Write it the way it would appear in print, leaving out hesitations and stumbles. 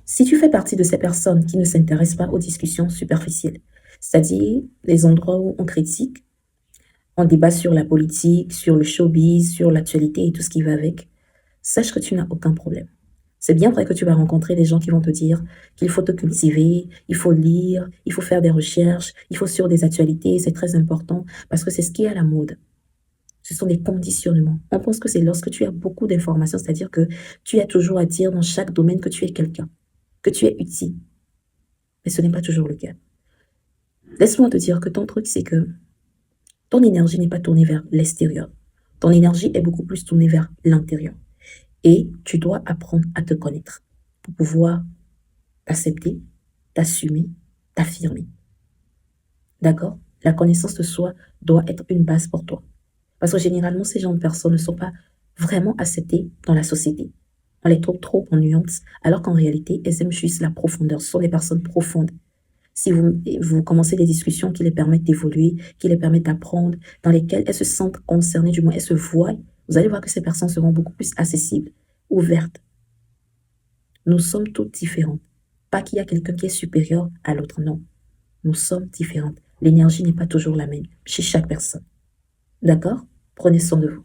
Si tu fais partie de ces personnes qui ne s'intéressent pas aux discussions superficielles, c'est-à-dire les endroits où on critique, on débat sur la politique, sur le showbiz, sur l'actualité et tout ce qui va avec, sache que tu n'as aucun problème. C'est bien vrai que tu vas rencontrer des gens qui vont te dire qu'il faut te cultiver, il faut lire, il faut faire des recherches, il faut sur des actualités, c'est très important parce que c'est ce qui est à la mode. Ce sont des conditionnements. On pense que c'est lorsque tu as beaucoup d'informations, c'est-à-dire que tu as toujours à dire dans chaque domaine que tu es quelqu'un, que tu es utile. Mais ce n'est pas toujours le cas. Laisse-moi te dire que ton truc, c'est que ton énergie n'est pas tournée vers l'extérieur. Ton énergie est beaucoup plus tournée vers l'intérieur. Et tu dois apprendre à te connaître pour pouvoir t'accepter, t'assumer, t'affirmer. D'accord? La connaissance de soi doit être une base pour toi. Parce que généralement, ces gens de personnes ne sont pas vraiment acceptées dans la société. On les trouve trop en nuances, alors qu'en réalité, elles aiment juste la profondeur. Ce sont des personnes profondes. Si vous commencez des discussions qui les permettent d'évoluer, qui les permettent d'apprendre, dans lesquelles elles se sentent concernées, du moins elles se voient, vous allez voir que ces personnes seront beaucoup plus accessibles, ouvertes. Nous sommes toutes différentes. Pas qu'il y a quelqu'un qui est supérieur à l'autre, non. Nous sommes différentes. L'énergie n'est pas toujours la même chez chaque personne. D'accord? Prenez soin de vous.